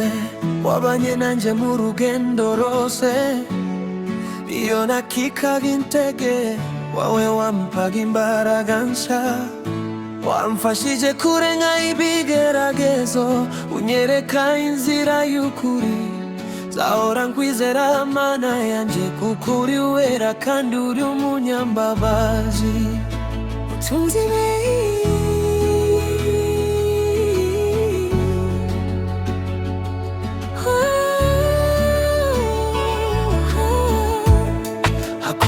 twese wabanye nanje mu rugendo rose, iyo nakikaga intege wawe wampaga imbaraga nsha, wamfashije kurenga ibigeragezo, unyereka inzira y'ukuri, zahora nkwizera Mana yanje, kuko uri wera kandi uri umunyambabazi. Utunzi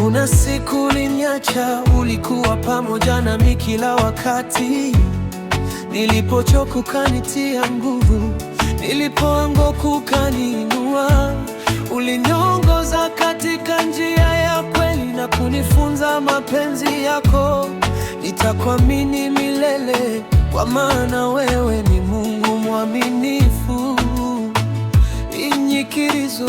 hakuna siku uliniacha, ulikuwa pamoja nami kila wakati. Nilipochoka ukanitia nguvu, nilipoanguka ukaniinua. Uliniongoza katika njia ya kweli na kunifunza mapenzi yako. Nitakuamini milele, kwa maana wewe ni Mungu mwaminifu. Inyikirizo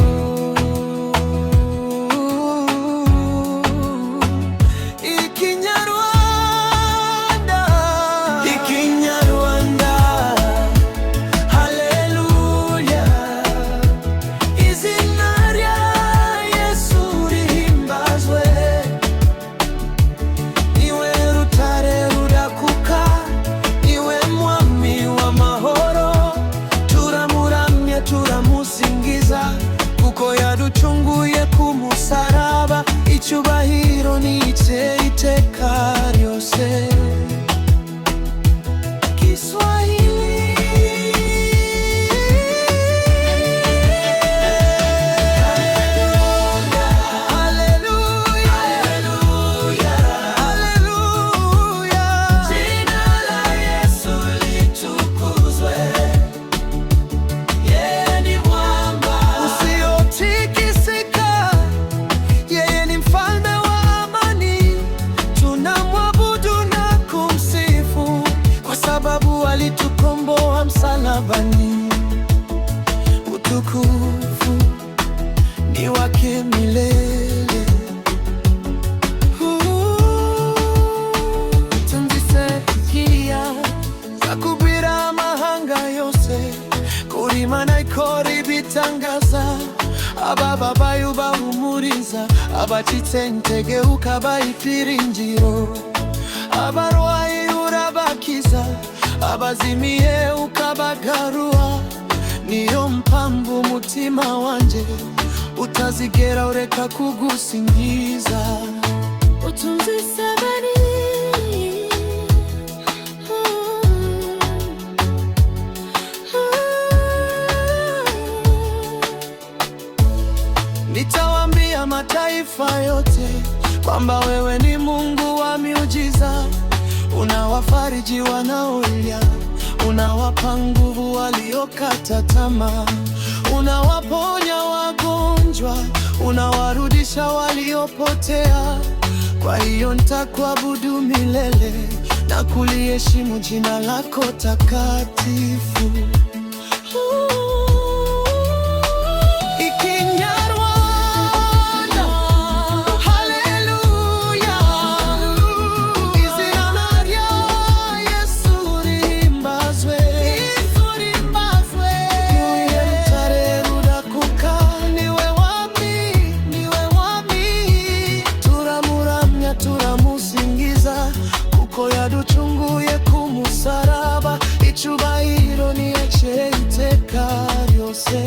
ducunguye ku musaraba, icyubahiro nice iteka ryose. Kiswahili haleluya, haleluya, haleluya, jina la Yesu litukuzwe. Yeye ni mwamba usiotikisika, yeye ni mfalme wa amani. Tunamwabudu na kumsifu, kwa sababu alitukomboa msalabani. Utukufu ni wake milele. Tunzisesikia zakubwira amahanga yose, kuri Imana ikora ibitangaza. Abababaye bahumuriza, abacitse intege ukabaha ibyiringiro. Abarwayi urabakiza, abazimiye ukabagarura. Niyo mpamvu umutima wanje utazigera ureka kugusingiza. Utunzi sabari nitawaambia mataifa yote kwamba wewe ni Mungu wa miujiza. Unawafariji wanaolia, unawapa nguvu waliokata tamaa, unawaponya wagonjwa, unawarudisha waliopotea. Kwa hiyo nitakuabudu milele na kuliheshimu jina lako takatifu. Ducunguye ku musaraba, icyubahiro nice iteka ryose.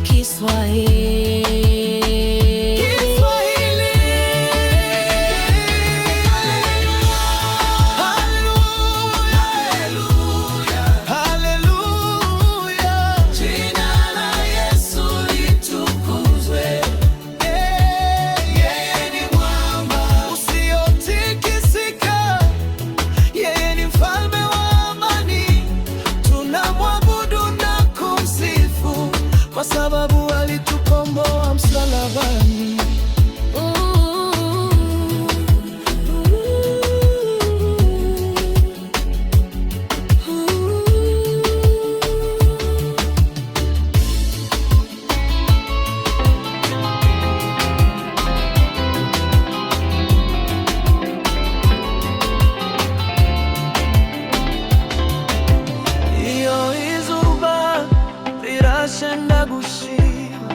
Kiswahili kwa sababu alitukomboa msalabani. Iyo izuba ndagushima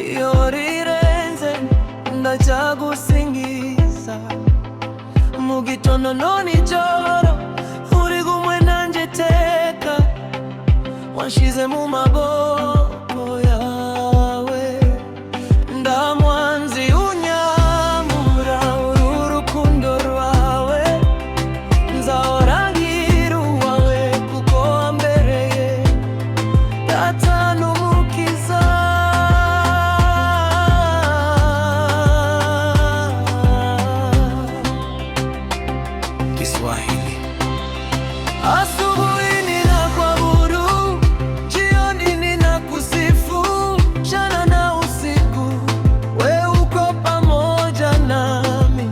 iyo rirenze ndaja gusingiza mu gitondo no nijoro uri gumwe nanje teka wanshize mu maboko yawe ndamwanzi unyamura uru rukundo rwawe nzahora ngira uwawe kuko wambereye data n'umukiza. Kiswahili. Asubuhi ninakuabudu, jioni ninakusifu, mchana na usiku wewe uko pamoja nami.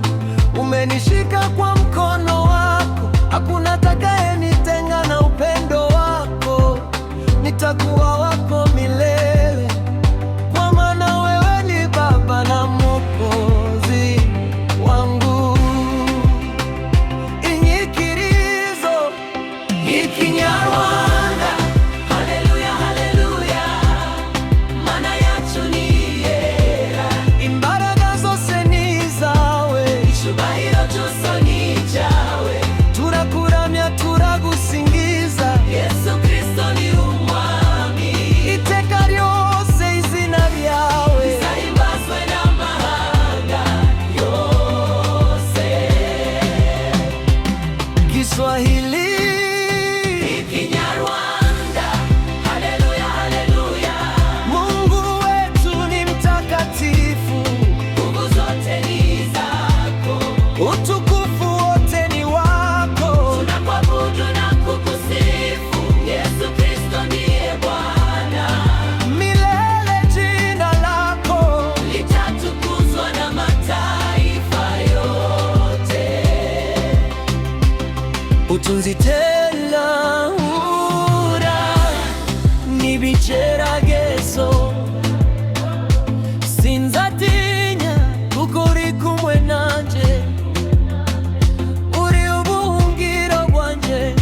Umenishika kwa mkono wako, hakuna atakayenitenga na upendo wako. Nitakuwa wako milele, kwa maana wewe ni Baba na Mwokozi wangu. Inyikirizo ikinyarwanda, haleluya haleluya, mana yacu ni yera, imbaraga zose ni zawe, icyubahiro cyose ni cyawe. Turakuramya turagusingiza, Yesu Kristo ni umwami, iteka ryose izina ryawe rizahimbazwe n'amahanga yose. Kiswahili. Kinyarwanda, haleluya haleluya, Mungu wetu ni mtakatifu, nguvu zote ni zako, utukufu wote ni wako. Tunakuabudu na kukusifu, Yesu Kristo ndiye Bwana. Milele jina lako litatukuzwa na mataifa yote. Utunzi tena ura nibigeragezo, sinzatinya kuko uri kumwe nanje. Uri ubuhungiro bwanje,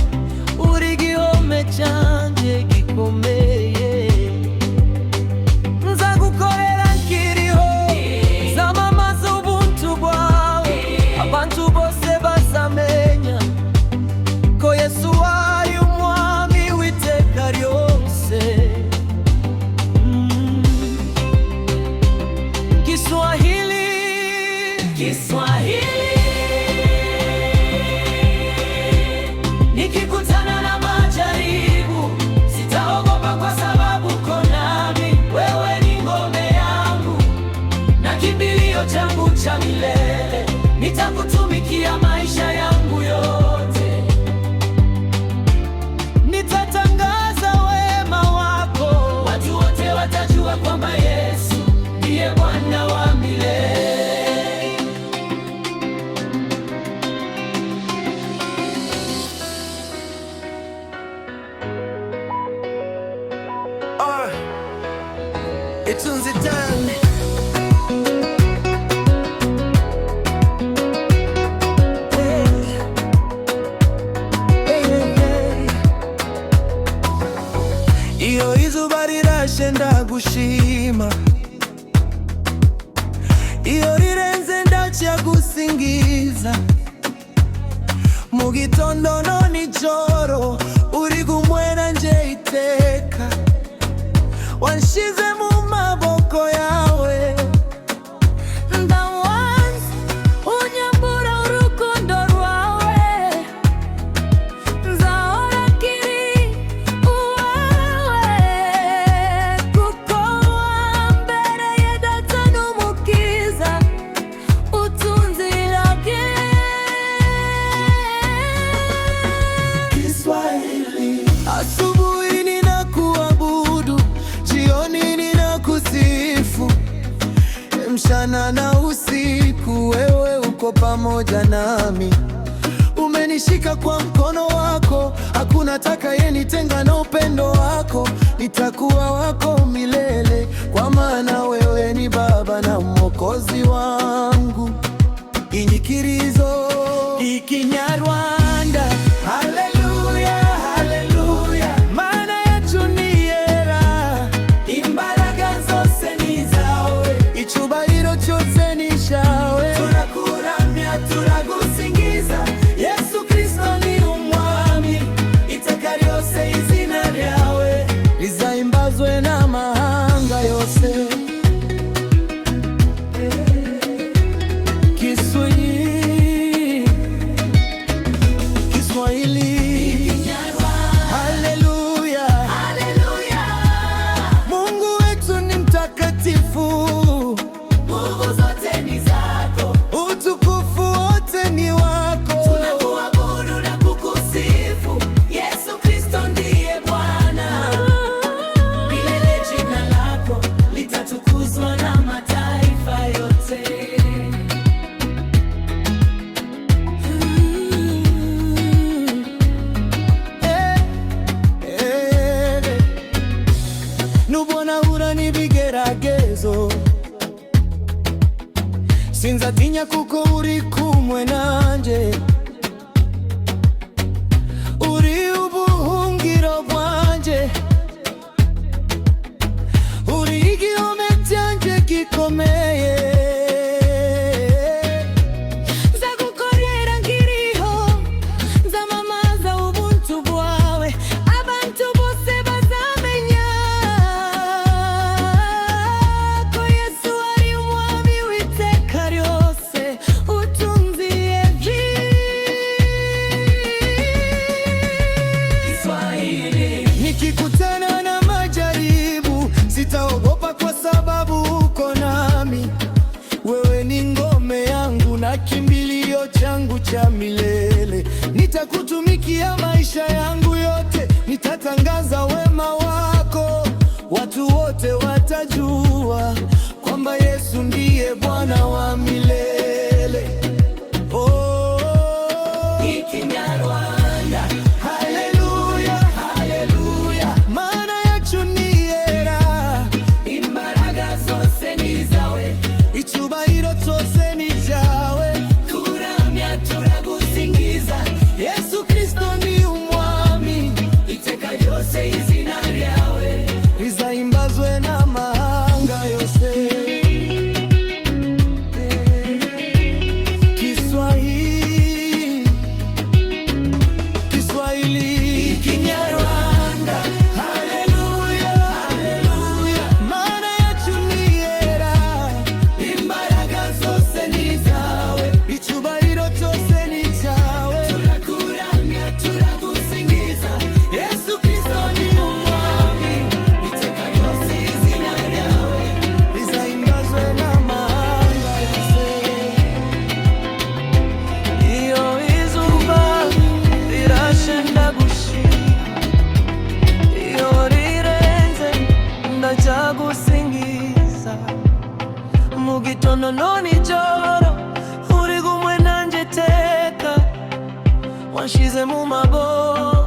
uri gihome cyanjye gikomeye. Nzagukorera nkiriho, nzamamaza ubuntu bwawe, abantu bose bazamenya ko Yesu ari umwami w'iteka ryose. Kiswahili. Kiswahili. Nikikutana na majaribu, sitaogopa kwa sababu uko nami. Wewe ni ngome yangu na kimbilio changu cha milele, nitakutumikia maisha yangu yote. Nitatangaza wema wako, watu wote watajua kwamba Yesu ndiye Bwana wa milele. Itunzi tani. Iyo izuba rirashe ndagushima, iyo rirenze ndaca gusingiza, mu gitondo no nijoro uri gumwe nanje iteka, wanshize mu maboko yawe. Ndawanze unyambura urukundo rwawe, nzahora nkiri uwawe, kuko wambereye data n'umukiza, utunzira bwe. Kiswahili. Asubuhi ninakuabudu, jioni ninakusifu, mchana na usiku wewe uko pamoja nami. Umenishika kwa mkono wako, hakuna atakayenitenga na upendo wako. Nitakuwa wako milele, kwa maana wewe ni Baba na Mwokozi wangu. Inyikirizo ikinyarwanda, haleluya haleluya, mana yacu ni yera, iherezo. Sinzatinya kuko uri kumwe nanje, uri ubuhungiro bwanje, uri igihome cyanje gikomeye. Nikikutana na majaribu sitaogopa, kwa sababu uko nami. Wewe ni ngome yangu na kimbilio changu cha milele. Nitakutumikia maisha yangu yote, nitatangaza wema wako. Watu wote watajua kwamba Yesu ndiye Bwana wa milele. Oh, Ikinyarwanda. Haleluya, haleluya. Mana yacu ni yera, imbaraga zose ni zawe, icyubahiro cyose ni cyawe. Turamya turagusingiza, Yesu Kristo ni umwami. Iteka ryose izina ryawe rizahimbazwe n'amahanga yose. Gusingiza mugitondo nijoro, uri kumwe nanje teka, wanshize mu maboko.